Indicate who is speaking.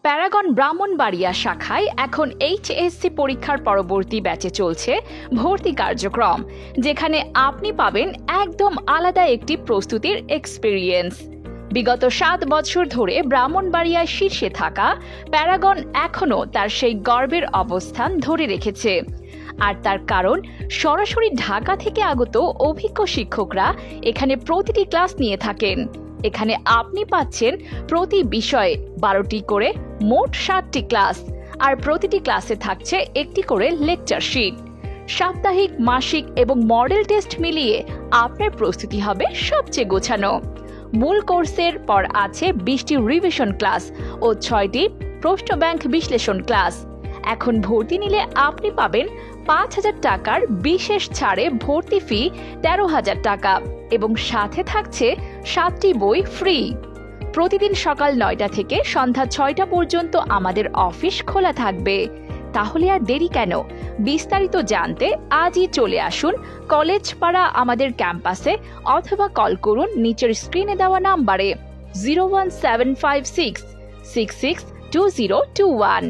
Speaker 1: Paragon Brahmanbaria শাখায় এখন HSC পরীক্ষার পরবর্তী ব্যাচে চলছে ভর্তি কার্যক্রম, যেখানে আপনি পাবেন একদম আলাদা একটি প্রস্তুতির এক্সপিরিয়েন্স। বিগত 7 বছর ধরে ব্রাহ্মণবাড়িয়ায় শীর্ষে থাকা প্যারাগন এখনও তার সেই গর্বের অবস্থান ধরে রেখেছে। আর তার কারণ, সরাসরি ঢাকা থেকে আগত অভিজ্ঞ শিক্ষকরা এখানে প্রতিটি ক্লাস নিয়ে থাকেন। এখানে আপনি পাচ্ছেন প্রতি বিষয়ে 12টি করে মোট 60টি ক্লাস, আর প্রতিটি ক্লাসে থাকছে একটি করে লেকচার শিট। সাপ্তাহিক, মাসিক এবং মডেল টেস্ট মিলিয়ে আপনার প্রস্তুতি হবে সবচেয়ে গোছানো। মূল কোর্সের পর আছে 20টি রিভিশন ক্লাস ও 6টি প্রশ্ন ব্যাংক বিশ্লেষণ ক্লাস। এখন ভর্তি নিলে আপনি পাবেন 5,000 টাকার বিশেষ ছাড়ে ভর্তি ফি 13,000 টাকা এবং সাথে থাকছে 7টি বই ফ্রি। প্রতিদিন সকাল 9টা থেকে সন্ধ্যা 6টা পর্যন্ত আমাদের অফিস খোলা থাকবে। তাহলে আর দেরি কেন? বিস্তারিত জানতে আজই চলে আসুন কলেজ পাড়া আমাদের ক্যাম্পাসে, অথবা কল করুন নিচের স্ক্রিনে দেওয়া নাম্বারে 01756 662021।